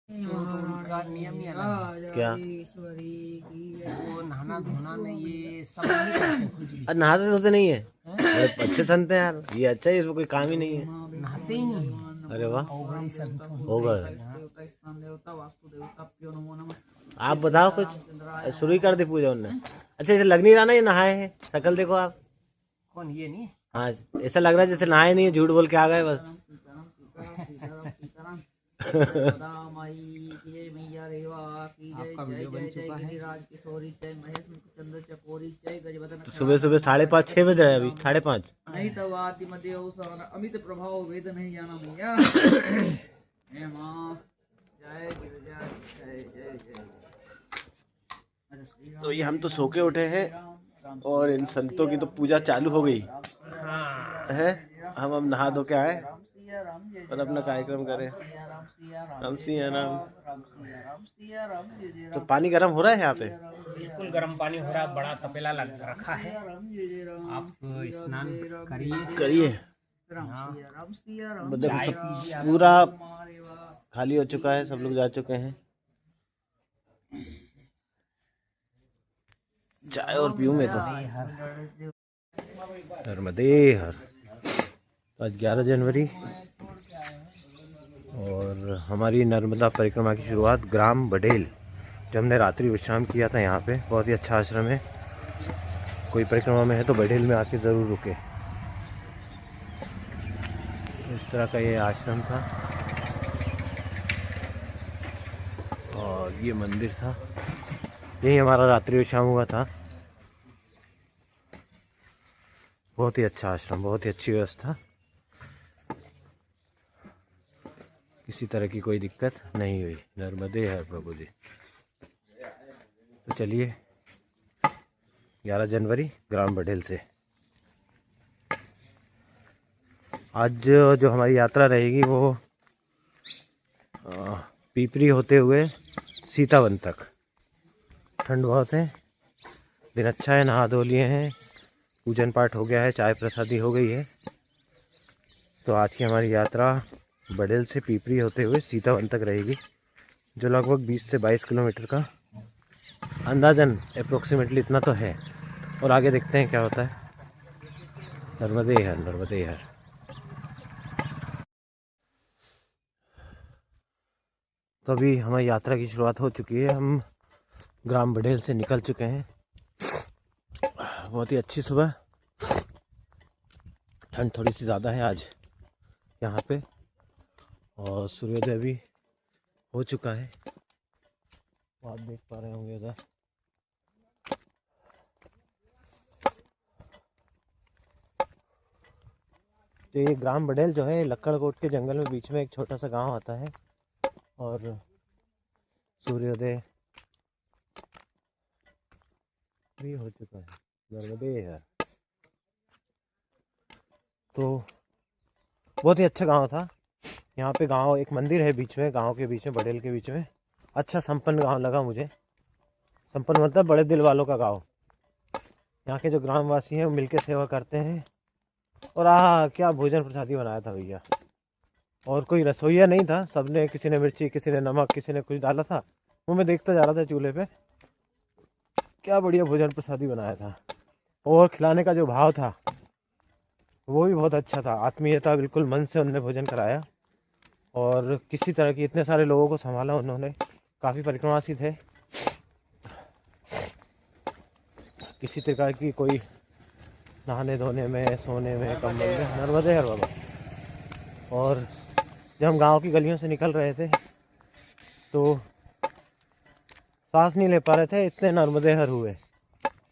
तो उनका नियम ही अलग है। क्या? वो नहाना धोना नहीं, ये सब नहीं करते कुछ भी। अरे नहाते धोते नहीं है? बड़े अच्छे संत हैं यार, ये अच्छा है, इसमें कोई काम ही नहीं है। नहाते ही नहीं। अरे वाह, अवघड़ी संत होगा। होते हैं। आप बताओ कुछ, शुरू ही कर दी पूजा उनने। अच्छा, ऐसे लग नहीं रहा ना ये नहाए हैं, शक्ल देखो आप। कौन, ये नहीं? हाँ, ऐसा लग रहा है जैसे नहाए नहीं है, झूठ बोल के आ गए बस। आपका वीडियो बन चुका है। तो सुबह सुबह 5:30-6 बज रहे हैं, अभी 5:30। नहीं तो आदि मध्य अमित प्रभाव वेद नहीं जाना मैया। हे माँ जय गिरिजा जय जय जय। तो ये हम तो सो के उठे हैं और इन संतों की तो पूजा चालू हो गई है। हम अब नहा धो के आए और अपना कार्यक्रम करें। राम सिया राम। तो पानी गर्म हो रहा है यहाँ पे? बिल्कुल गर्म पानी हो रहा है, बड़ा तपेला लग रखा है। आप स्नान करिए करिए। देखो सब पूरा खाली हो चुका है, सब लोग जा चुके हैं। चाय और पीऊँ मैं तो। नर्मदे हर। आज 11 जनवरी और हमारी नर्मदा परिक्रमा की शुरुआत ग्राम बडेल, जब हमने रात्रि विश्राम किया था यहाँ पे। बहुत ही अच्छा आश्रम है, कोई परिक्रमा में है तो बडेल में आके ज़रूर रुके। इस तरह का ये आश्रम था और ये मंदिर था, यही हमारा रात्रि विश्राम हुआ था। बहुत ही अच्छा आश्रम, बहुत ही अच्छी व्यवस्था, किसी तरह की कोई दिक्कत नहीं हुई। नर्मदे हर प्रभु जी। तो चलिए, 11 जनवरी ग्राम बडेल से आज जो हमारी यात्रा रहेगी वो पीपरी होते हुए सीतावन तक। ठंड बहुत है, दिन अच्छा है, नहा धो लिए हैं, पूजन पाठ हो गया है, चाय प्रसादी हो गई है। तो आज की हमारी यात्रा बडेल से पीपरी होते हुए सीतावन तक रहेगी, जो लगभग 20 से 22 किलोमीटर का अंदाजन अप्रोक्सीमेटली इतना तो है। और आगे देखते हैं क्या होता है। नर्मदे हर, नर्मदे हर। तो अभी हमारी यात्रा की शुरुआत हो चुकी है, हम ग्राम बडेल से निकल चुके हैं। बहुत ही अच्छी सुबह, ठंड थोड़ी सी ज़्यादा है आज यहाँ पे, और सूर्योदय भी हो चुका है, वो आप देख पा रहे होंगे उधर। तो ये ग्राम बडेल जो है, लक्कड़कोट के जंगल में बीच में एक छोटा सा गांव आता है और सूर्योदय भी हो चुका है। नर्मदे है। तो बहुत ही अच्छा गांव था। यहाँ पे गांव, एक मंदिर है बीच में, गांव के बीच में, बडेल के बीच में। अच्छा संपन्न गांव लगा मुझे। संपन्न मतलब बड़े दिल वालों का गांव। यहाँ के जो ग्रामवासी हैं वो मिलकर सेवा करते हैं। और क्या भोजन प्रसादी बनाया था भैया। और कोई रसोईया नहीं था, सबने, किसी ने मिर्ची, किसी ने नमक, किसी ने कुछ डाला था। वो मैं देखता जा रहा था चूल्हे पे, क्या बढ़िया भोजन प्रसादी बनाया था। और खिलाने का जो भाव था वो भी बहुत अच्छा था, आत्मीयता, बिल्कुल मन से उन्होंने भोजन कराया। और किसी तरह की, इतने सारे लोगों को संभाला उन्होंने। काफ़ी परिक्रमासी थे, किसी प्रकार की कोई नहाने धोने में, सोने में, कम्बल में। नर्मदे हर बाबा। और जब हम गांव की गलियों से निकल रहे थे तो सांस नहीं ले पा रहे थे, इतने नर्मदे हर हुए।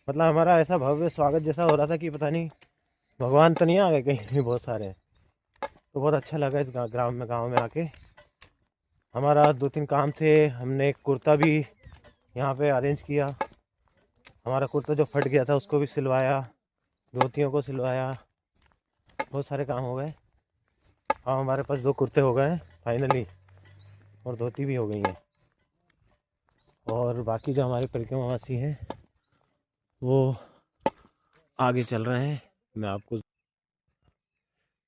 मतलब हमारा ऐसा भव्य स्वागत जैसा हो रहा था कि पता नहीं भगवान तो नहीं आ गए कहीं भी, बहुत सारे। तो बहुत अच्छा लगा इस गाँव में आके। हमारा 2-3 काम थे, हमने एक कुर्ता भी यहाँ पे अरेंज किया। हमारा कुर्ता जो फट गया था उसको भी सिलवाया, धोतियों को सिलवाया, बहुत सारे काम हो गए। हाँ, हमारे पास 2 कुर्ते हो गए हैं फाइनली, और धोती भी हो गई है। और बाकी जो हमारे परिक्रमावासी हैं वो आगे चल रहे हैं। मैं आपको,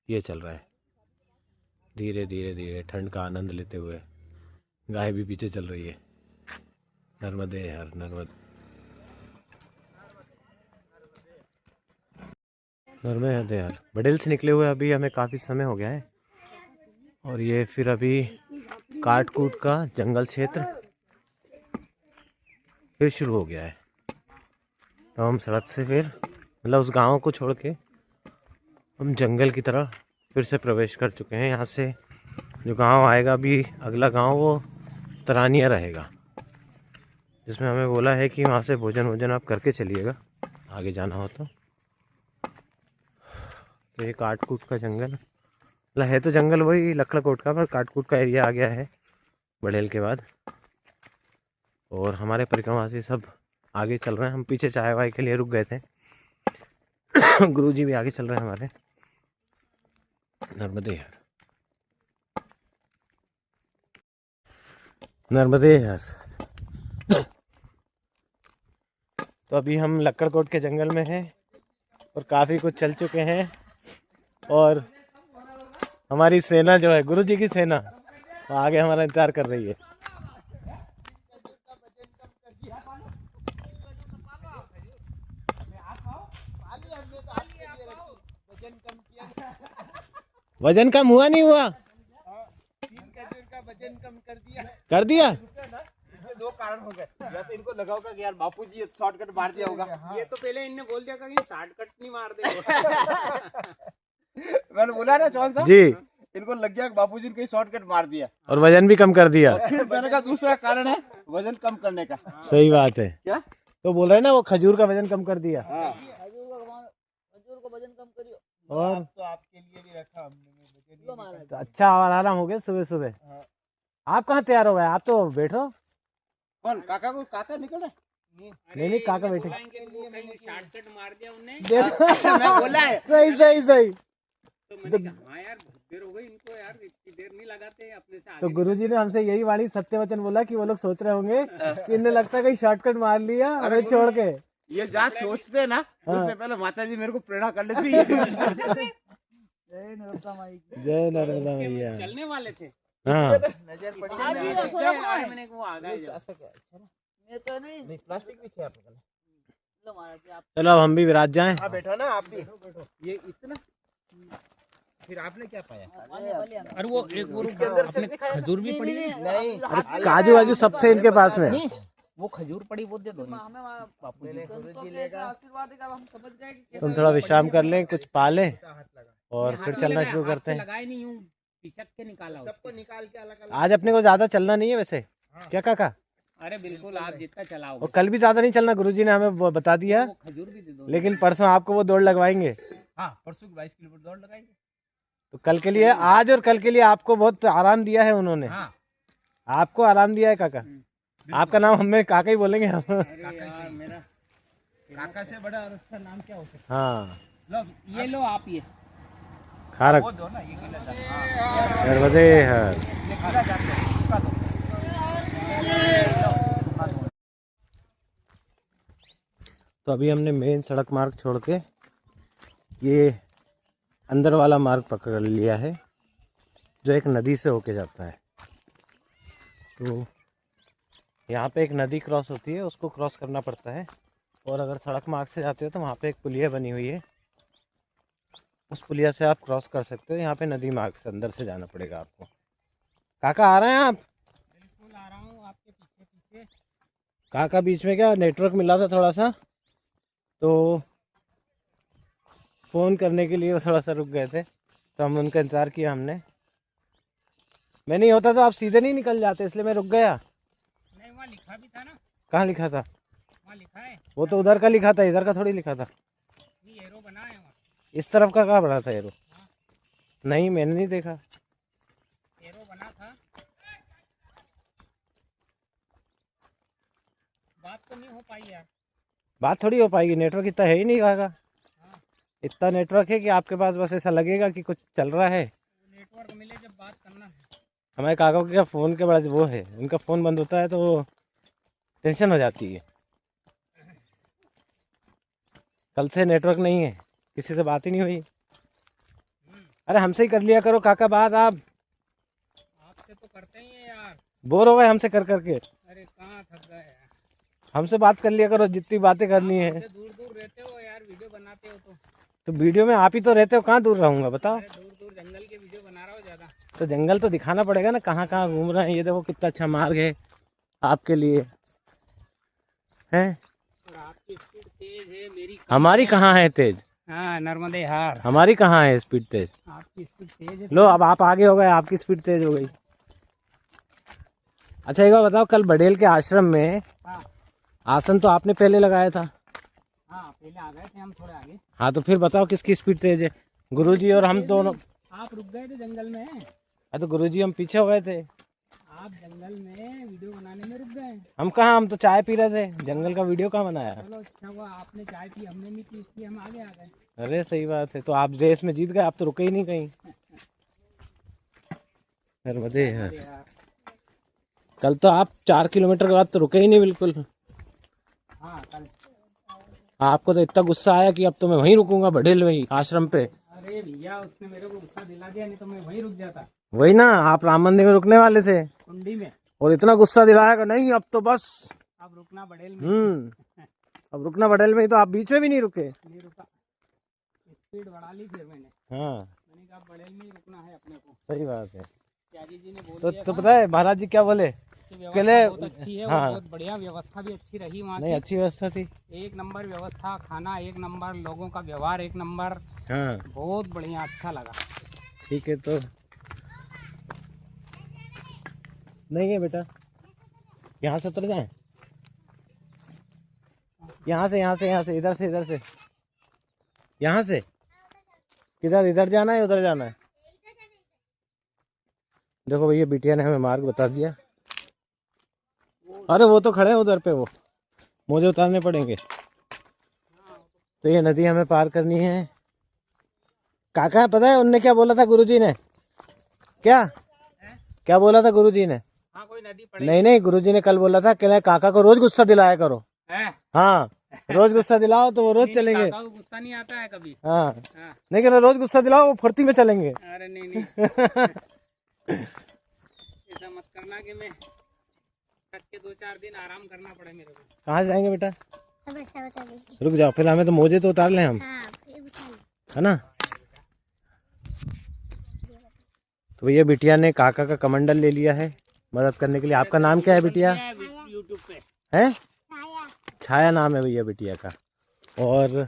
ये चल रहा है धीरे धीरे धीरे, ठंड का आनंद लेते हुए। गाय भी पीछे चल रही है। नर्मदे हर नर्मदे नर्मदे हर। बडेल से निकले हुए अभी हमें काफ़ी समय हो गया है और ये फिर अभी काट कूट का जंगल क्षेत्र फिर शुरू हो गया है। तो हम सड़क से फिर मतलब उस गांव को छोड़ के हम जंगल की तरह फिर से प्रवेश कर चुके हैं। यहाँ से जो गांव आएगा अभी अगला गांव वो तरानिया रहेगा, जिसमें हमें बोला है कि वहाँ से भोजन आप करके चलिएगा आगे जाना हो तो। ये काटकूट का जंगल मतलब है तो जंगल वही लखड़कोट का, पर काटकूट का एरिया आ गया है बड़ेल के बाद। और हमारे परिक्रमावासी सब आगे चल रहे हैं, हम पीछे चाय वाय के लिए रुक गए थे। गुरुजी भी आगे चल रहे हैं हमारे। नर्मदे हर नर्मदे हर। तो अभी हम लक्कड़कोट के जंगल में हैं और काफ़ी कुछ चल चुके हैं और हमारी सेना जो है गुरुजी की सेना वो आगे हमारा इंतजार कर रही है। वजन कम हुआ नहीं हुआ? 3 खजूर का वजन कम कर दिया। दो कारण हो गए, या तो इनको लगा होगा कि यार बापूजी शॉर्टकट मार दिया होगा। ये तो पहले इनने बोल दिया था कि शॉर्टकट नहीं मार दे। मैंने बोला ना चौहान साहब जी, इनको लग गया कि बापूजी ने कहीं शॉर्टकट मार दिया। और वजन भी कम कर दिया। फिर मैंने कहा दूसरा कारण है वजन कम करने का। सही बात है। क्या तो बोल रहे हैं ना वो खजूर का वजन कम कर दिया। खजूर का वजन कम करियो। और तो आपके लिए भी रखा हमने तो अच्छा आराम हो गया सुबह सुबह। आप कहाँ तैयार हो गए? आप तो बैठो। कौन काका निकल रहा है? नहीं काका बैठे। शॉर्टकट मार दिया उनने। देखो मैं बोला है सही। तो मैंने कहा हाँ यार बहुत देर हो गई इनको, यार इतनी देर नहीं लगाते अपने से आगे। तो गुरुजी ने हमसे यही वाली सत्य वचन बोला कि वो लोग सोच रहे होंगे कि इन्हें लगता है कहीं शॉर्टकट मार लिया हमें छोड़ के। ये जहाँ सोचते ना उससे पहले माता जी मेरे को प्रेरणा कर लेती है। जय नर्मदा माई की। जय नर्मदा मैया। चलने वाले थे। हाँ नजर पड़ी आज ही ना। तो सोलो में। मैंने वो आ गए जब। मैं तो नहीं प्लास्टिक भी है आपके लो महाराज जी, आप चलो अब हम भी विराज जाएं। हाँ बैठो ना आप भी। ये इतना फिर आपने क्या पाया? वाले वाले हम। अरे वो एक वो अपने खजूर भी पड़ी है। नहीं काजू वाजू सब थे इनके पास में। वो खजूर पड़ी वो दे दो। हमें बापू जी का आशीर्वाद है, हम समझ गए कि तुम थोड़ा विश्राम कर लें, कुछ पा लें और फिर चलना शुरू करते हैं। लगाए नहीं हूँ, पिचक के निकाला उसको। सबको निकाल के अलग आज अपने को ज्यादा चलना नहीं है वैसे, क्या काका? अरे बिल्कुल आप जितना चलाओ। और कल भी ज्यादा नहीं चलना, गुरुजी ने हमें वो बता दिया। वो खजूर भी दे दो। लेकिन परसों आपको वो दौड़ लगवाएंगे। हाँ परसों 22 किलोमीटर दौड़ लगाएंगे। तो कल के लिए, आज और कल के लिए आपको बहुत आराम दिया है उन्होंने। हाँ आपको आराम दिया है काका। आपका नाम हमें काका ही बोलेंगे हम। अरे यार मेरा काका से बड़ा और उसका नाम क्या हो सकता हाँ है? ये लो आप ये खारक वो दो ना, ये गिला जाता है। नर्मदे हर। ये गिला जाता है, इसका दो। तो अभी हमने मेन सड़क मार्ग छोड़ के ये अंदर वाला मार्ग पकड़ लिया है, जो एक नदी से होके जाता है। तो यहाँ पे एक नदी क्रॉस होती है, उसको क्रॉस करना पड़ता है। और अगर सड़क मार्ग से जाते हो तो वहाँ पे एक पुलिया बनी हुई है, उस पुलिया से आप क्रॉस कर सकते हो। यहाँ पे नदी मार्ग से अंदर से जाना पड़ेगा आपको। काका आ रहे हैं आप? बिल्कुल आ रहा हूँ आपके पीछे पीछे। काका बीच में क्या नेटवर्क मिला था थोड़ा सा, तो फ़ोन करने के लिए वो थोड़ा सा रुक गए थे, तो हम उनका इंतज़ार किया हमने। मैं नहीं होता तो आप सीधे नहीं निकल जाते, इसलिए मैं रुक गया। नहीं वहाँ लिखा भी था ना। कहाँ लिखा था? वहाँ लिखा है। वो तो उधर का लिखा था, इधर का थोड़ी लिखा था। ये एरो बना है वहाँ। इस तरफ का कहाँ बना था एरो? नहीं मैंने नहीं देखा। एरो बना था। बात तो नहीं हो पाई यार। बात थोड़ी हो पाएगी, नेटवर्क इतना है ही नहीं काका। इतना नेटवर्क है कि आपके पास बस ऐसा लगेगा कि कुछ चल रहा है। नेटवर्क मिले जब बात करना है। हमारे काका के फ़ोन के बड़ा वो है, उनका फ़ोन बंद होता है तो टेंशन हो जाती है। कल से नेटवर्क नहीं है, किसी से बात ही नहीं हुई। अरे हमसे ही कर लिया करो काका बात। आप आपसे तो करते ही हैं यार। बोर हो गए हमसे कर करके? अरे कहाँ थक गए यार, हमसे बात कर लिया करो जितनी बातें करनी है। हमसे दूर दूर रहते हो यार, वीडियो बनाते हो तो वीडियो में आप ही तो रहते हो, कहाँ दूर रहूंगा बताओ? अरे दूर दूर जंगल के वीडियो बना रहा हो ज्यादा। तो जंगल तो दिखाना पड़ेगा ना, कहाँ कहाँ घूम रहे हैं। ये देखो कितना अच्छा मार्ग है आपके लिए है। और आपकी स्पीड तेज है, मेरी कम हमारी है। कहाँ है तेज? हाँ नर्मदे हार, हमारी कहाँ है स्पीड तेज? आपकी स्पीड तेज है। लो अब आप आगे हो गए, आपकी स्पीड तेज हो गई। अच्छा एक बार बताओ, कल बड़ेल के आश्रम में हाँ आसन तो आपने पहले लगाया था। हाँ पहले आ गए थे हम थोड़े आगे। हाँ तो फिर बताओ किसकी स्पीड तेज है, गुरुजी और हम दोनों? आप रुक गए थे जंगल में, अरे तो गुरुजी हम पीछे हो गए थे। आप जंगल में वीडियो बनाने में रुक गए। हम कहाँ, हम तो चाय पी रहे थे, जंगल का वीडियो कहाँ बनाया? चलो अच्छा हुआ आपने चाय पी, हमने नहीं पी, इसलिए हम आगे आ गए। अरे सही बात है, तो आप रेस में जीत गए, आप तो रुके ही नहीं कहीं। नर्मदे है। अरे यार कल तो आप 4 किलोमीटर के बाद तो रुके ही नहीं बिल्कुल। हाँ कल, आपको तो इतना गुस्सा आया कि अब तो मैं वहीं रुकूंगा, बड़ेल वहीं आश्रम पे। अरे भैया उसने मेरे को गुस्सा दिला दिया, नहीं तो मैं वहीं रुक जाता वही ना, आप राम मंदिर में रुकने वाले थे कुंडी में। और इतना गुस्सा दिलाया कि नहीं अब तो बस। अब रुकना बड़ेल में। अब रुकना बड़ेल में ही, तो आप बीच में भी नहीं रुके। नहीं रुका, स्पीड बढ़ा ली फिर मैंने हाँ कहा बड़ेल में ही रुकना है अपने को। सही बात है। त्यागी जी ने बोल तो दिया तो था पता है महाराज जी क्या बोले? कि व्यवस्था कहले- बहुत अच्छी है, हाँ। और बहुत बढ़िया व्यवस्था भी अच्छी रही वहाँ नहीं की। अच्छी व्यवस्था थी। एक नंबर व्यवस्था, खाना एक नंबर, लोगों का व्यवहार एक नंबर, हाँ बहुत बढ़िया, अच्छा लगा। ठीक है। तो नहीं है बेटा, यहाँ से उतर जाए, यहाँ से इधर से यहाँ से किधर, इधर जाना है उधर जाना है? देखो भैया बिटिया ने हमें मार्ग बता दिया। अरे वो तो खड़े हैं उधर पे, वो मुझे उतारने पड़ेंगे। तो ये नदी हमें पार करनी है। काका पता है उनने क्या बोला था गुरुजी ने? क्या बोला था गुरुजी ने? हाँ कोई नदी पड़े नहीं गुरुजी ने कल बोला था कि काका को रोज गुस्सा दिलाया करो। है। हाँ रोज गुस्सा दिलाओ तो वो रोज चलेंगे। काका को गुस्सा नहीं आता है कभी। हाँ हाँ। नहीं कि रोज गुस्सा दिलाओ वो फुर्ती में चलेंगे। अरे नहीं ऐसा मत करना कि मैं थक के 2-4 दिन आराम करना पड़े मेरे को। कहाँ से जाएंगे बेटा? रुक जाओ फिर, हमें तो मोजे तो उतार लें हम, है ना? तो भैया बिटिया ने काका का कमंडल ले लिया है मदद करने के लिए। आपका नाम क्या है बिटिया? यूट्यूब पे है छाया नाम है भैया बिटिया का। और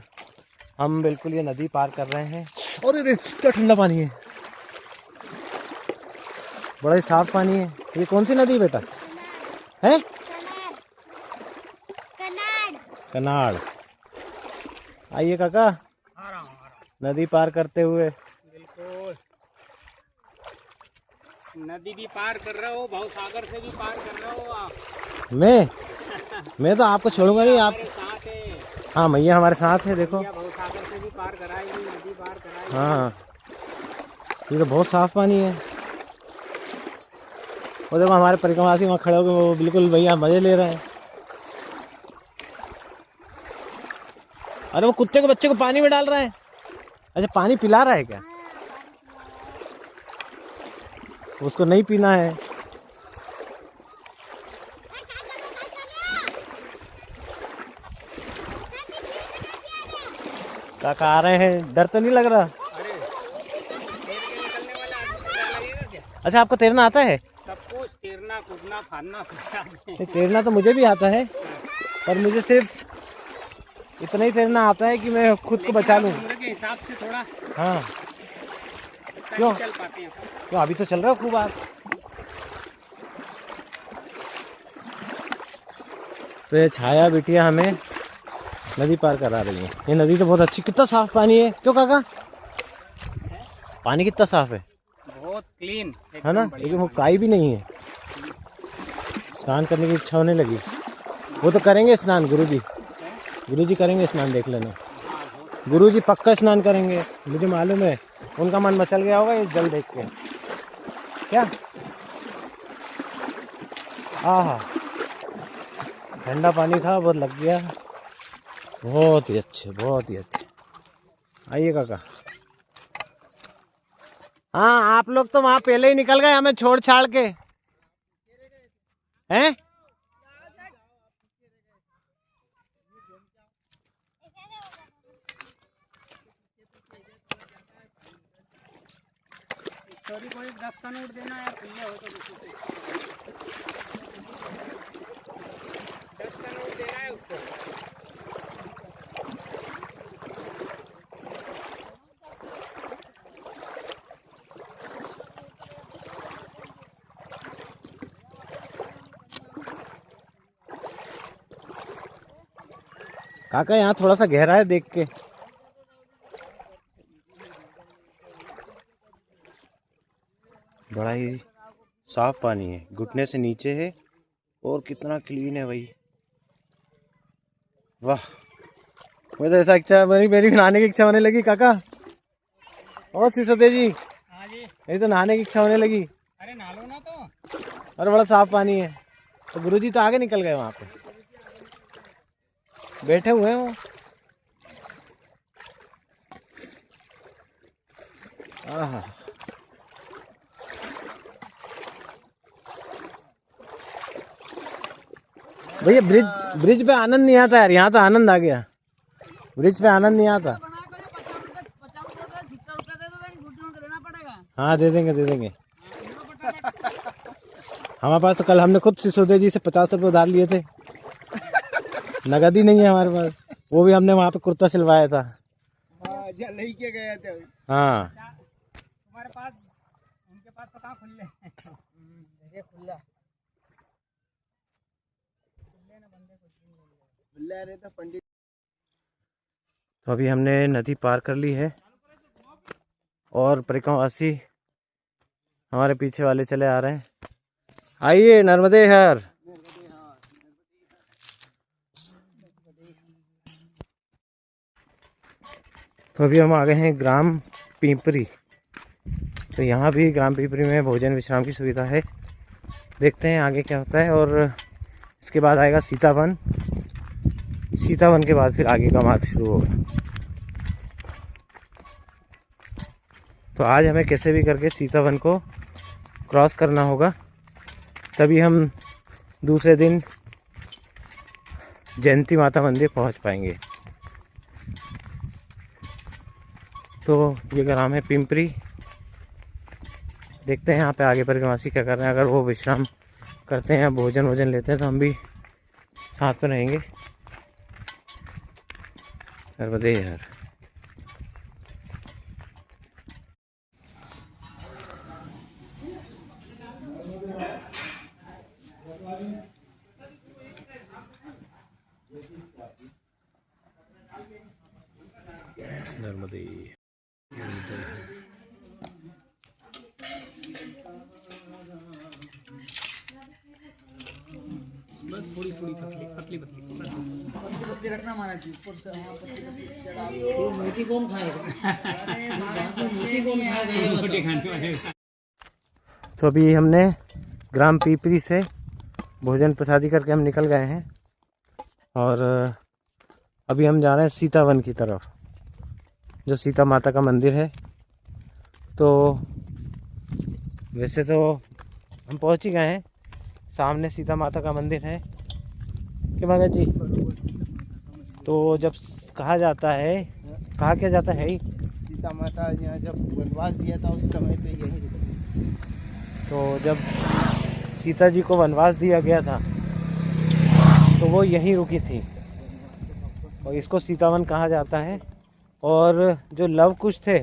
हम बिल्कुल ये नदी पार कर रहे हैं। और अरे क्या ठंडा पानी है, बड़ा ही साफ पानी है। ये कौन सी नदी बेटा है? कनाड़। आइए काका, आ रहा हूँ। नदी पार करते हुए। बिल्कुल, नदी भी पार कर रहे हो, भवसागर से भी पार कर रहे हो आप। मैं तो आपको छोड़ूंगा नहीं। आप हमारे साथ है, हाँ भैया हमारे साथ है। देखो भैया भवसागर से भी पार कराएगी, नदी पार कराएगी। हाँ ये तो बहुत साफ पानी है। वो देखो हमारे परिक्रमावासी वहाँ खड़े होकर वो बिल्कुल भैया मजे ले रहे हैं। अरे वो कुत्ते को बच्चे को पानी में डाल रहा है। अच्छा पानी पिला रहा है क्या? उसको नहीं पीना है। काका आ रहे हैं, डर तो नहीं लग रहा? अरे तैर के निकलने वाला आदमी को डर लगेगा क्या? अच्छा आपको तैरना आता है? सब कुछ, तैरना कूदना फाड़ना सब। नहीं, तैरना तो मुझे भी आता है, पर मुझे सिर्फ इतना ही तैरना आता है कि मैं खुद को बचा लूं। उम्र के हिसाब से थोड़ा हाँ क्यों चल पाते हैं। तो अभी तो चल रहा है खूब आप। तो ये छाया बिटिया हमें नदी पार करा रही है। ये नदी तो बहुत अच्छी, कितना साफ पानी है। क्यों काका? पानी कितना साफ है, बहुत क्लीन है ना? लेकिन वो काई भी नहीं है। स्नान करने की इच्छा होने लगी। वो तो करेंगे स्नान, गुरुजी करेंगे स्नान, देख लेना। गुरुजी पक्का स्नान करेंगे, मुझे मालूम है। उनका मन मचल गया होगा ये जल देख के। क्या आहा ठंडा पानी था, बहुत लग गया। बहुत ही अच्छे, बहुत ही अच्छे। आइए काका। हाँ आप लोग तो वहाँ पहले ही निकल गए हमें छोड़ छाड़ के। हैं? सॉरी कोई 10 का नोट देना यार, खुले हो तो किसी से 10 का नोट देना है उसको। काका यहाँ थोड़ा सा गहरा है, देख के। बड़ा ही साफ पानी है, घुटने से नीचे है और कितना क्लीन है भाई, वाह। मुझे तो ऐसा इच्छा, मेरी नहाने की इच्छा होने लगी काका। और सिसोदे जी, हाँ जी, मेरी तो नहाने की इच्छा होने लगी। अरे नहा लो ना तो। और बड़ा साफ पानी है। तो गुरुजी तो आगे निकल गए, वहाँ पे बैठे हुए हैं वो। आहा, भैया ब्रिज पे आनंद नहीं आता यार, यहाँ तो आनंद आ गया, ब्रिज पे आनंद नहीं आता। बना कर 50 रुपए 70 रुपए दे दो, गुड्डू को देना पड़ेगा। हाँ दे देंगे हमारे पास तो कल हमने खुद सिसोदे जी से 50 रुपये उधार लिए थे, नगद ही नहीं है हमारे पास, वो भी हमने वहाँ पे कुर्ता सिलवाया था। लेके गए थे। हाँ तुम्हारे पास, उनके पास तो कहाँ खुले हैं। खुला पंडित। तो अभी हमने नदी पार कर ली है और परिक्रमावासी हमारे पीछे वाले चले आ रहे हैं। आइए नर्मदे हर। तो अभी हम आ गए हैं ग्राम पिंपरी। तो यहाँ भी ग्राम पिंपरी में भोजन विश्राम की सुविधा है, देखते हैं आगे क्या होता है। और इसके बाद आएगा सीतावन, सीतावन के बाद फिर आगे का मार्ग शुरू होगा। तो आज हमें कैसे भी करके सीतावन को क्रॉस करना होगा, तभी हम दूसरे दिन जयंती माता मंदिर पहुंच पाएंगे। तो ये ग्राम है पिंपरी, देखते हैं यहाँ पे आगे परिक्रमावासी क्या कर रहे हैं। अगर वो विश्राम करते हैं या भोजन वोजन लेते हैं तो हम भी साथ में रहेंगे। नर्मदे हर। नर्मदे बस थोड़ी थोड़ी पतली पतली पतली पत्ती पत्ती रखना महाराज जी, ऊपर से। हाँ पत्ती पत्ती जला। मोटी कौन खाएगा? अरे महाराज मोटी कौन खाएगा? रोटी खाने वाले। तो अभी हमने ग्राम पिपरी से भोजन प्रसादी करके हम निकल गए हैं और अभी हम जा रहे हैं सीतावन की तरफ, जो सीता माता का मंदिर है। तो वैसे तो हम पहुंच ही गए हैं, सामने सीता माता का मंदिर है कि भगत जी। तो जब कहा जाता है, कहा क्या जाता है, सीता माता यहाँ जब वनवास दिया था उस समय पे यही रुकी। तो जब सीता जी को वनवास दिया गया था तो वो यहीं रुकी थी और इसको सीतावन कहा जाता है। और जो लव कुश थे,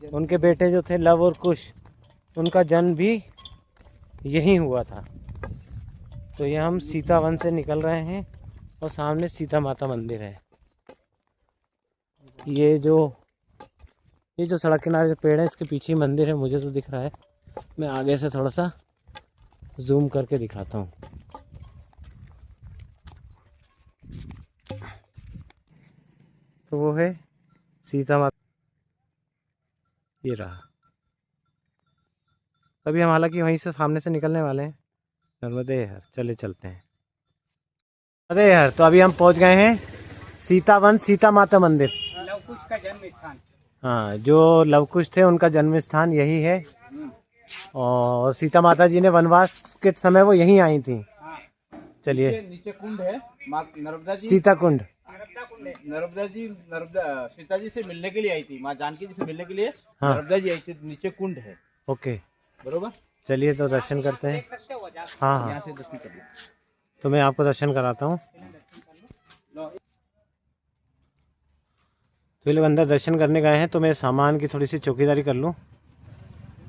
उनके बेटे जो थे लव और कुश, उनका जन्म भी यहीं हुआ था। तो ये हम सीतावन से निकल रहे हैं और सामने सीता माता मंदिर है। ये जो सड़क किनारे जो पेड़ है, इसके पीछे मंदिर है, मुझे तो दिख रहा है। मैं आगे से थोड़ा सा जूम करके दिखाता हूँ। तो वो है सीता माता, ये रहा। अभी हम हालांकि वहीं से सामने से निकलने वाले हैं। नर्मदे हर, चले चलते हैं नर्मदे हर। तो अभी हम पहुंच गए हैं सीतावन, सीता माता मंदिर। लवकुश का जन्म स्थान। हाँ, जो लवकुश थे उनका जन्म स्थान यही है और सीता माता जी ने वनवास के समय वो यहीं आई थी। चलिए। नीचे कुंड है, माँ नर्मदा जी, सीता कुंड। नर्मदा सीता जी से मिलने के लिए आई थी, माँ जानकी जी से मिलने के लिए हाँ। नर्मदा जी आई थी। नीचे कुंड है, ओके, बरोबर। चलिए तो दर्शन करते हैं। हाँ हाँ, यहाँ से दर्शन कर लो। तो मैं आपको दर्शन कराता हूँ। तो ये लोग अंदर दर्शन करने गए हैं, तो मैं सामान की थोड़ी सी चौकीदारी कर लूँ,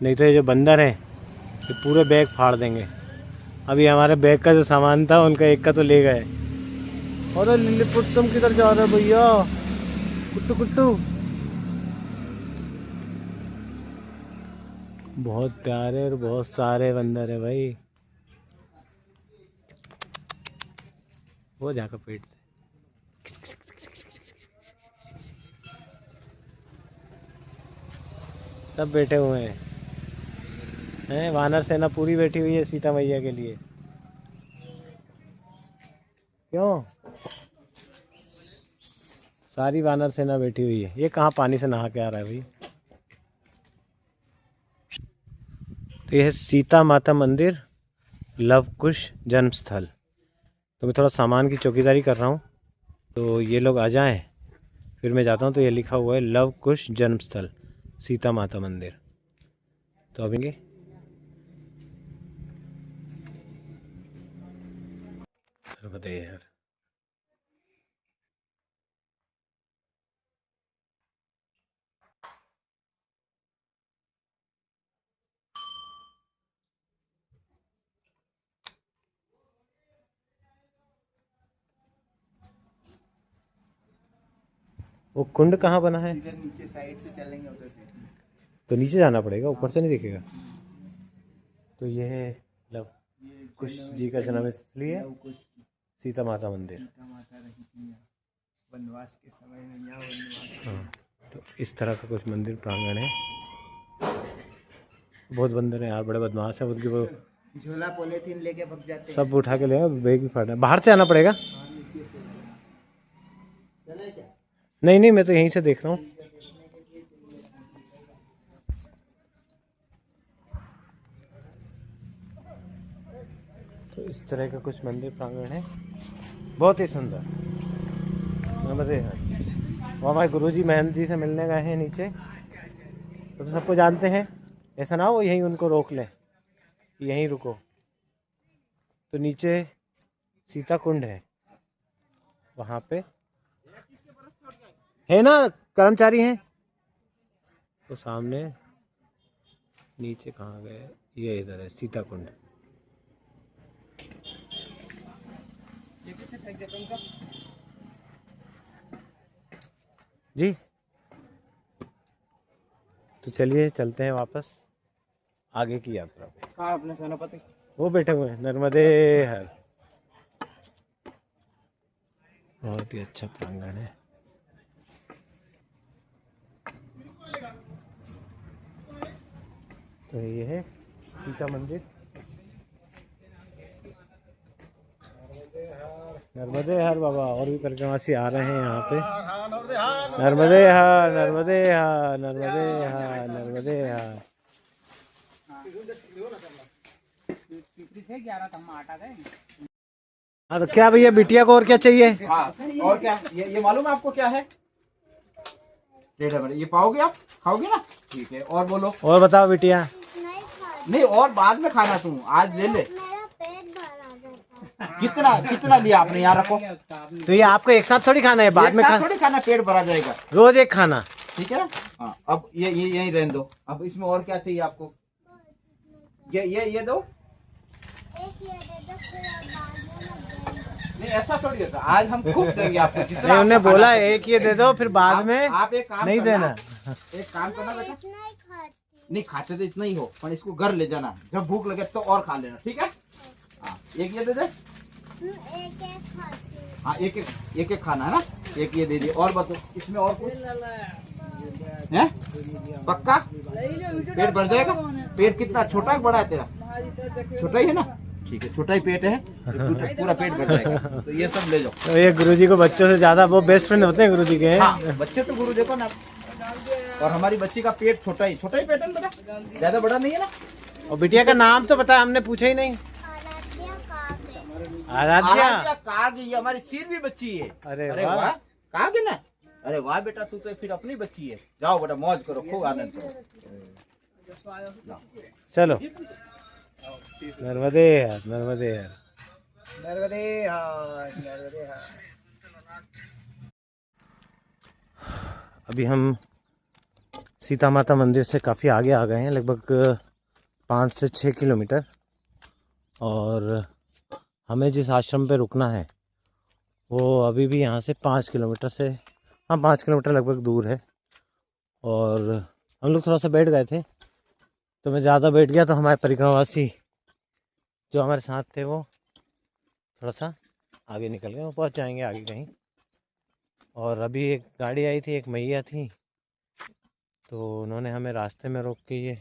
नहीं तो ये जो बंदर हैं ये पूरे बैग फाड़ देंगे। अभी हमारे बैग का जो सामान था उनका एक का तो ले गए। अरे लिलीपुट तुम किधर जा रहे हो भैया? कुट्टू कुट्टू, बहुत प्यारे और बहुत सारे बंदर है भाई। वो जाकर पेट से सब बैठे हुए हैं। वानर सेना पूरी बैठी हुई है सीता मैया के लिए। क्यों? सारी वानर सेना बैठी हुई है। ये कहाँ पानी से नहा के आ रहा है भाई? तो यह है सीता माता मंदिर, लव कुश जन्म स्थल। तो मैं थोड़ा सामान की चौकीदारी कर रहा हूँ, तो ये लोग आ जाएं फिर मैं जाता हूँ। तो ये लिखा हुआ है लव कुश जन्म स्थल सीता माता मंदिर। तो अब इंगे यार, वो कुंड कहाँ बना है? इधर नीचे साइड से चलेंगे उधर से। तो नीचे जाना पड़ेगा, ऊपर से नहीं दिखेगा। तो ये है लव कुश जी का जन्म स्थली है, सीता माता मंदिर। माता रही थी वनवास के समय में, यहाँ वनवास। हाँ, तो इस तरह का कुछ मंदिर प्रांगण है। बहुत बंदर हैं यार, बड़े बदमाश है। उनकी वो झोला पॉलीथीन लेके भग जाते हैं। सब उठा के ले आए, बैग भी फाड़ा है। बाहर से आना पड़ेगा। चले क्या? नहीं नहीं, मैं तो यहीं से देख रहा हूँ। तो इस तरह का कुछ मंदिर प्रांगण है, बहुत ही सुंदर। नर्मदे हर। वहाँ भाई गुरुजी महंत जी से मिलने गए हैं नीचे, तो सबको जानते हैं। ऐसा ना हो यहीं उनको रोक लें, यहीं रुको। तो नीचे सीता कुंड है, वहाँ पे है ना, कर्मचारी हैं। तो सामने नीचे कहाँ गए? ये इधर है सीता कुंड। जी, तो चलिए चलते हैं वापस आगे की यात्रा पे। कहाँ अपने सेनापति? वो बैठे हुए हैं, नर्मदे हर। बहुत ही अच्छा प्रांगण है। तो ये है सीता मंदिर। नर्मदे हर बाबा, और भी परिक्रमासी आ रहे हैं यहाँ पे। नर्मदे हर, नर्मदे हर, नर्मदे हर, नर्मदे हर। हाँ, तो क्या भैया बिटिया को और क्या चाहिए? हाँ, और क्या? ये मालूम है आपको क्या है? ये पाओगे आप? खाओगे ना? ठीक है, और बोलो। और बताओ बिटिया। नहीं, और बाद में खाना तू, आज ले ले। कितना कितना लिया आपने? यहाँ रखो। तो ये आपको एक साथ थोड़ी खाना है, बाद में थोड़ी खाना, पेट भरा जाएगा। रोज एक खाना, ठीक है ना? हाँ, अब ये यहीं रहने दो। अब इसमें और क्या चाहिए आपको? ये दो। नहीं, ऐसा थोड़ी होता। आज हम खूब देंगे आपको। नहीं, उन्हें बोला एक ये दे दो, फिर बाद में आप एक काम नहीं देना। एक काम करना बेटा, नहीं खाते तो इतना ही हो, पर इसको घर ले जाना। जब भूख लगे तो और खा लेना, ठीक है? हाँ, एक ये दे दे। हाँ, एक एक खाना है ना, एक ये दे दिए। और बताओ, इसमें और कुछ है? पक्का पेट भर जाएगा? पेट कितना छोटा है बड़ा है तेरा? छोटा ही है ना? ठीक है, छोटा ही पेट है, पूरा पेट भर जाएगा। तो ये सब ले जाओ। तो ये गुरुजी को बच्चों से ज्यादा वो बेस्ट फ्रेंड होते हैं गुरुजी के। हाँ, बच्चे तो गुरु देखो ना। और हमारी बच्ची का पेट छोटा ही पेट है ना बेटा, ज्यादा बड़ा नहीं है ना। और बिटिया का नाम तो पता, हमने पूछा ही नहीं। आराध्या। आराध्या काग, ये हमारी सिर भी बच्ची है। अरे अरे वाह। वाह, काग है ना। अरे वाह बेटा, तू तो फिर अपनी बच्ची है। जाओ बेटा, मौज करो, खूब आनंद करो। चलो नर्मदे हर, नर्मदे हर। नर्मदे हर, नर्मदे हर। अभी हम सीता माता मंदिर से काफ़ी आगे आ गए हैं, लगभग 5 से 6 किलोमीटर। और हमें जिस आश्रम पे रुकना है वो अभी भी यहाँ से 5 किलोमीटर से, हाँ 5 किलोमीटर लगभग दूर है। और हम लोग थोड़ा सा बैठ गए थे, तो मैं ज़्यादा बैठ गया, तो हमारे परिक्रमावासी जो हमारे साथ थे वो थोड़ा सा आगे निकल गए, वो पहुँच जाएंगे आगे कहीं। और अभी एक गाड़ी आई थी, एक मैया थी, तो उन्होंने हमें रास्ते में रोक के ये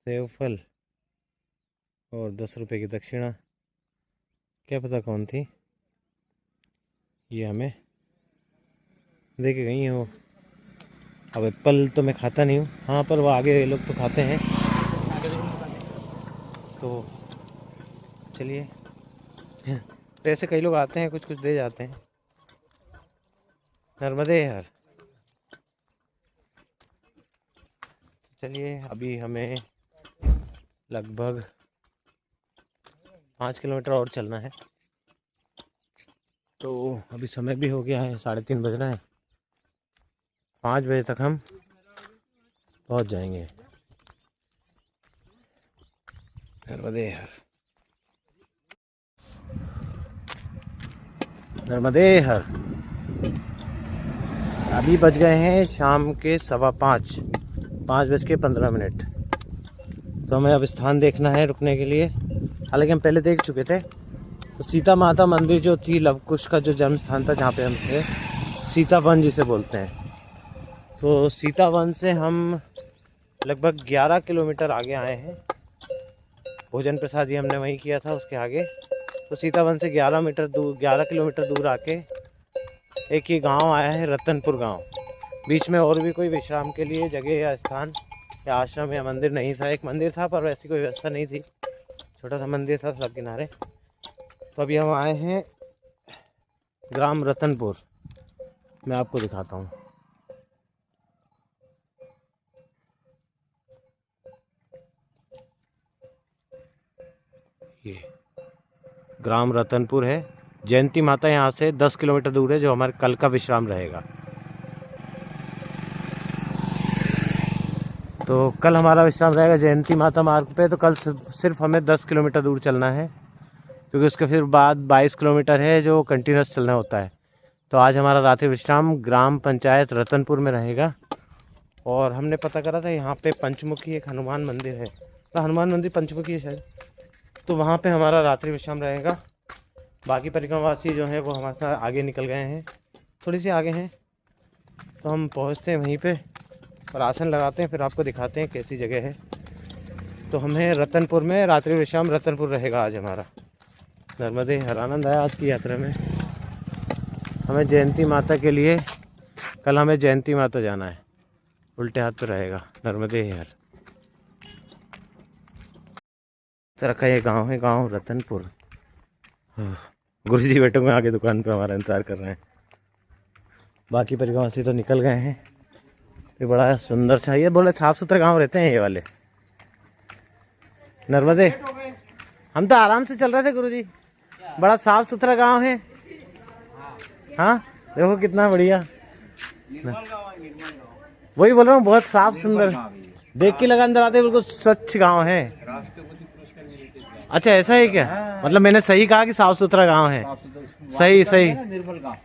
सेव फल और 10 रुपये की दक्षिणा, क्या पता कौन थी, ये हमें दे के गई हैं वो। अब एप्पल तो मैं खाता नहीं हूँ, हाँ पर वो आगे लोग तो खाते हैं, तो चलिए। तो ऐसे कई लोग आते हैं, कुछ कुछ दे जाते हैं। नर्मदे हर। चलिए, अभी हमें लगभग 5 किलोमीटर और चलना है, तो अभी समय भी हो गया है, 3:30 बज रहा है। 5 बजे तक हम पहुंच जाएंगे। नर्मदे हर, नर्मदे हर। अभी बज गए हैं शाम के 5:15, 5:15। तो हमें अब स्थान देखना है रुकने के लिए। हालांकि हम पहले देख चुके थे। तो सीता माता मंदिर जो थी, लवकुश का जो जन्म स्थान था, जहाँ पे हम थे, सीतावन जिसे बोलते हैं। तो सीतावन से हम लगभग 11 किलोमीटर आगे आए हैं। भोजन प्रसाद ये हमने वहीं किया था, उसके आगे। तो सीतावन से 11 किलोमीटर दूर आके एक ये गांव आया है, रतनपुर गांव। बीच में और भी कोई विश्राम के लिए जगह या स्थान या आश्रम या मंदिर नहीं था। एक मंदिर था पर वैसी कोई व्यवस्था नहीं थी, छोटा सा मंदिर था सड़क किनारे। तो अभी हम आए हैं ग्राम रतनपुर, मैं आपको दिखाता हूँ। ये ग्राम रतनपुर है। जयंती माता यहाँ से 10 किलोमीटर दूर है, जो हमारे कल का विश्राम रहेगा। तो कल हमारा विश्राम रहेगा जयंती माता मार्ग पे। तो कल सिर्फ हमें 10 किलोमीटर दूर चलना है, क्योंकि उसके फिर बाद 22 किलोमीटर है जो कंटिन्यूस चलना होता है। तो आज हमारा रात्रि विश्राम ग्राम पंचायत रतनपुर में रहेगा। और हमने पता करा था यहाँ पे पंचमुखी एक हनुमान मंदिर है, तो हनुमान मंदिर पंचमुखी है शायद, तो वहाँ पे हमारा रात्रि विश्राम रहेगा। बाकी परिक्रमावासी जो हैं वो हमारे साथ आगे निकल गए हैं, थोड़ी सी आगे हैं। तो हम पहुँचते हैं वहीं पे और आसन लगाते हैं, फिर आपको दिखाते हैं कैसी जगह है। तो हमें रतनपुर में रात्रि विश्राम, रतनपुर रहेगा आज हमारा। नर्मदे हर। आनंद आया आज की यात्रा में। हमें जयंती माता के लिए, कल हमें जयंती माता जाना है, उल्टे हाथ पे रहेगा। नर्मदे हर। तरह का ये गांव है, गांव रतनपुर। गुरुजी बैठे हुए आगे दुकान पे हमारा इंतज़ार कर रहे हैं। बाकी परिक्रमावासी तो निकल गए हैं। ये बड़ा सुंदर सा, ये बोले साफ़ सुथरे गांव रहते हैं ये वाले। नर्मदे, हम तो आराम से चल रहे थे गुरुजी, बड़ा साफ़ सुथरा गांव है। हाँ देखो कितना बढ़िया, वही बोल रहा हूँ, बहुत साफ सुंदर, देख के लगा अंदर आते बिल्कुल स्वच्छ गांव है। अच्छा ऐसा है क्या? मतलब मैंने सही कहा कि साफ सुथरा गांव है? सही सही। निर्मल गाँव।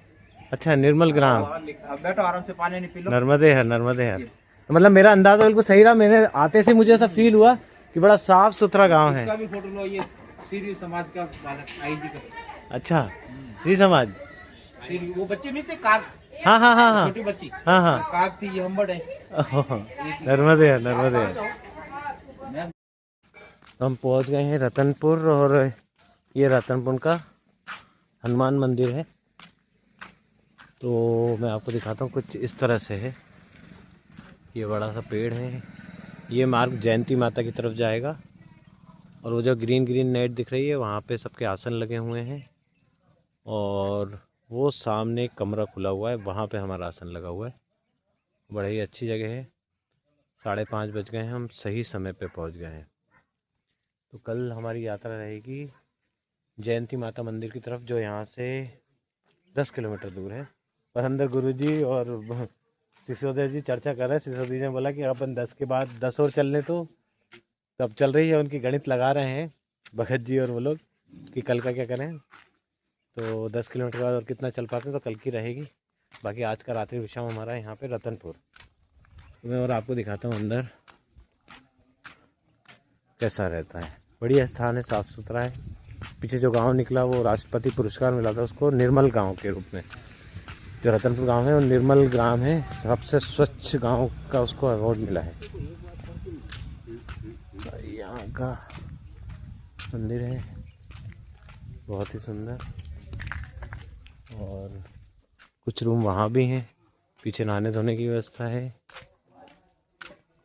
अच्छा निर्मल ग्राम। बैठो आराम से, पानी नहीं पी लो। नर्मदे हर, नर्मदे हर। तो मतलब मेरा अंदाजा बिल्कुल सही रहा। मैंने आते से मुझे ऐसा फील हुआ कि बड़ा साफ सुथरा गांव है। इसका भी फोटो लो, ये सीरी समाज का बालक आईडी का। अच्छा जी समाज, सीरी वो बच्चे नहीं थे काग, हाँ हाँ हाँ हाँ छोटी बच्ची, हाँ हाँ। काग थी, ये हम्बड़ है। नर्मदे हर, नर्मदे हर। हम पहुंच गए हैं रतनपुर, और ये रतनपुर का हनुमान मंदिर है। तो मैं आपको दिखाता हूँ, कुछ इस तरह से है। ये बड़ा सा पेड़ है, ये मार्ग जयंती माता की तरफ जाएगा। और वो जो ग्रीन ग्रीन नेट दिख रही है वहाँ पे सबके आसन लगे हुए हैं, और वो सामने एक कमरा खुला हुआ है, वहाँ पे हमारा आसन लगा हुआ है। बड़ी ही अच्छी जगह है। 5:30 बज गए हैं, हम सही समय पे पहुँच गए हैं। तो कल हमारी यात्रा रहेगी जयंती माता मंदिर की तरफ, जो यहाँ से 10 किलोमीटर दूर है। पर अंदर गुरुजी और सिसोदिया जी चर्चा कर रहे हैं। सिसोदिया जी ने बोला कि अपन 10 के बाद 10 और चल लें, तो तब चल रही है, उनकी गणित लगा रहे हैं भगत जी और वो लोग कि कल का क्या करें। तो 10 किलोमीटर के बाद और कितना चल पाते हैं, तो कल की रहेगी। बाकी आज का रात्रि विश्राम हमारा यहाँ पे रतनपुर। तो मैं और आपको दिखाता हूँ अंदर कैसा रहता है। बढ़िया स्थान है, साफ़ सुथरा है। पीछे जो गांव निकला वो राष्ट्रपति पुरस्कार मिला था उसको, निर्मल गांव के रूप में। जो रतनपुर गांव है वो निर्मल ग्राम है, सबसे स्वच्छ गांव का उसको अवार्ड मिला है। यहाँ का मंदिर है बहुत ही सुंदर, और कुछ रूम वहाँ भी हैं। पीछे नहाने धोने की व्यवस्था है,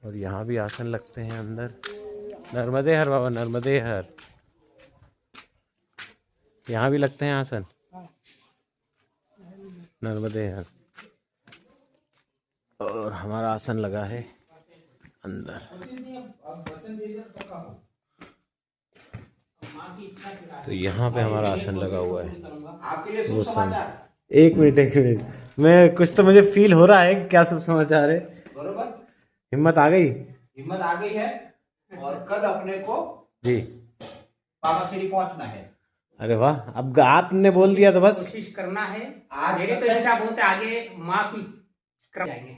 और यहाँ भी आसन लगते हैं अंदर। नर्मदे हर बाबा, नर्मदे हर। यहाँ भी लगते हैं आसन, नर्मदे हर। और हमारा आसन लगा है अंदर। तो यहाँ पे हमारा आसन लगा हुआ है। वो एक मिनट, मैं कुछ तो मुझे फील हो रहा है कि क्या सब समाचार है। बरोबर, हिम्मत आ गई, हिम्मत आ गई है। और कल अपने को जी पावाखेड़ी पहुंचना है। अरे वाह, अब आपने बोल दिया तो बस कोशिश करना है। आज मेरी तो इच्छा बहुत है, आगे माँ की क्रम जाएंगे।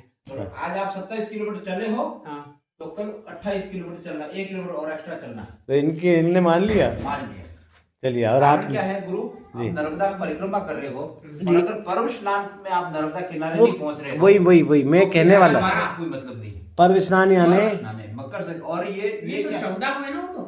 आज आप 27 किलोमीटर चले हो, हाँ, तो कल 28 किलोमीटर चलना, 1 किलोमीटर और एक्स्ट्रा चलना है। तो इनने मान लिया। मान लिया। चलिए, और आप क्या है गुरु, आप जी। नर्मदा परिक्रमा कर रहे हो, और अगर पर्व स्नान में आप नर्मदा किनारे नहीं पहुंच रहे हो, वही मैं कहने वाला, हमारा कोई मतलब नहीं है। पर्व स्नान यानी मकर संक्रांति, और ये तो क्या 14 को है ना वो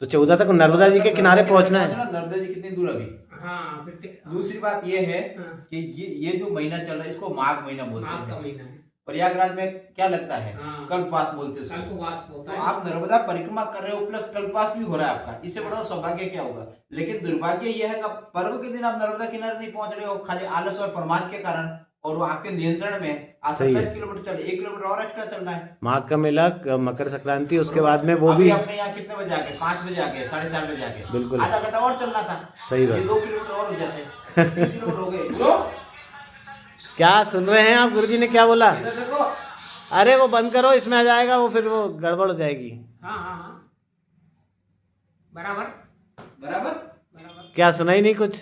तो 14 तक नर्मदा जी के किनारे पहुंचना है। नर्मदा जी कितनी दूर अभी। हाँ, फिर दूसरी बात ये है हाँ। कि ये जो महीना चल रहा है इसको माघ महीना बोलते माघ का हैं। महीना है, प्रयागराज में क्या लगता है, हाँ। कल्पवास बोलते हैं कल उसको। को वास होता तो है। आप नर्मदा परिक्रमा कर रहे हो प्लस कल्पवास भी हो रहा है आपका, इससे बड़ा सौभाग्य क्या होगा। लेकिन दुर्भाग्य यह है कि पर्व के दिन आप नर्मदा किनारे नहीं पहुंच रहे हो, खाली आलस और प्रमाद के कारण, और वो आपके नियंत्रण में। आज सही है। 27 किलोमीटर चले, 1 किलोमीटर और एक्स्ट्रा चलना है। माघ का मेला, मकर संक्रांति, उसके बाद में वो अभी भी अपने यहाँ कितने बजे आके, 5 बजे आके, 4:30 बजे आके, बिल्कुल। आधा घंटा और चलना था। सही बात। ये 2 किलोमीटर और हो जाते हैं, 30 किलोमीटर हो गए। तो क्या सुन रहे हैं आप? गुरुजी ने क्या बोला? इधर देखो, अरे वो बंद करो, इसमें आ जाएगा वो, फिर वो गड़बड़ हो जाएगी। हाँ हाँ हाँ, बराबर बराबर। बराबर। क्या सुना ही नहीं कुछ?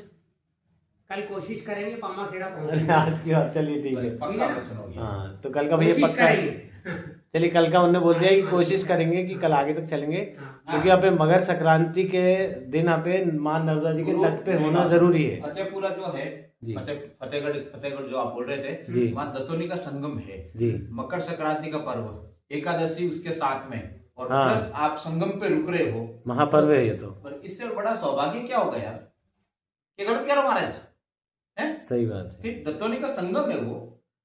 कल कोशिश करेंगे पामा खेड़ा पहुंचने आज की बात, चलिए ठीक है। पक्का वचन हो गया। हाँ, तो कल का भैया कोशिश पक्का है। करेंगे। चलिए, कल का उन्होंने बोल दिया कि कोशिश करेंगे कि कल आगे तक चलेंगे, क्योंकि यहाँ पे मकर संक्रांति के दिन यहाँ पे माँ नर्मदा जी के तट पे होना जरूरी है। फतेहपुरा जो है, जी। फतेहगढ़ जो आप बोल रहे जी। थे, वहाँ दत्तोनी का संगम है। जी। मकर संक्रांति का पर्व, एकादशी उसके साथ में, और हाँ। प्लस आप संगम पे रुक रहे हो, महापर्व है ये तो। पर इससे बड़ा सौभाग्य क्या होगा यार, ये गलत क्या महाराज है। सही बात है। फिर दत्तोनी का संगम है वो,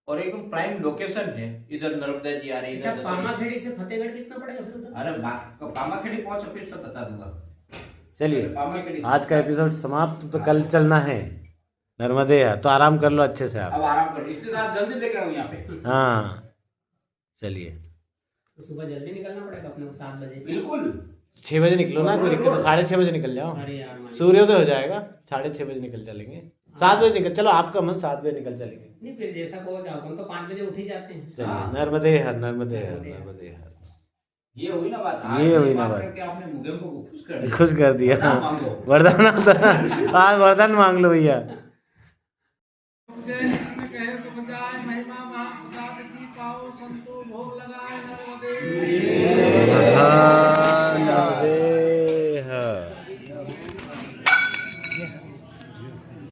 और एकदम प्राइम लोकेशन है। इधर नर्मदा जी आ रही है, अच्छा, इधर दत्तोनी। पामाखेड़ी से फतेहगढ़ कितना पड़ेगा फिर उधर? अरे पामाखेड़ी पहुंच, फिर सब बता दूंगा। चलिए, पामाखेड़ी से- आज का एपिसोड समाप्त। तो कल चलना है नर्मदे है, तो आराम कर लो अच्छे से आप। अब आराम करो, इसलिए आप जल्दी लेके आओ यहाँ पे। हाँ, चलिए, तो सुबह जल्दी निकलना पड़ेगा अपने को 7 बजे। बिल्कुल 6 बजे निकलो ना, कोई दिक्कत तो 6:30 बजे निकल जाओ। अरे यार मान सूर्योदय हो जाएगा, 6:30 बजे निकल चलेंगे। 7 बजे निकल चलो, आपका मन 7 बजे निकल चलेंगे। नहीं, फिर जैसा को जाओ, हम तो 5 बजे उठ ही जाते हैं। चलिए, नर्मदे हर, नर्मदे हर, नर्मदे हर। ये हुई ना बात, ये हुई ना बात। करके आपने मुगेम को खुश कर दिया। खुश कर दिया। वरदान मांगो। वरदान, आज वरदान मांग लो भैया। इसमें कहे तो बजाय महिमा महाप्रसाद की पाओ, संतो भोग लगाए नर्मदे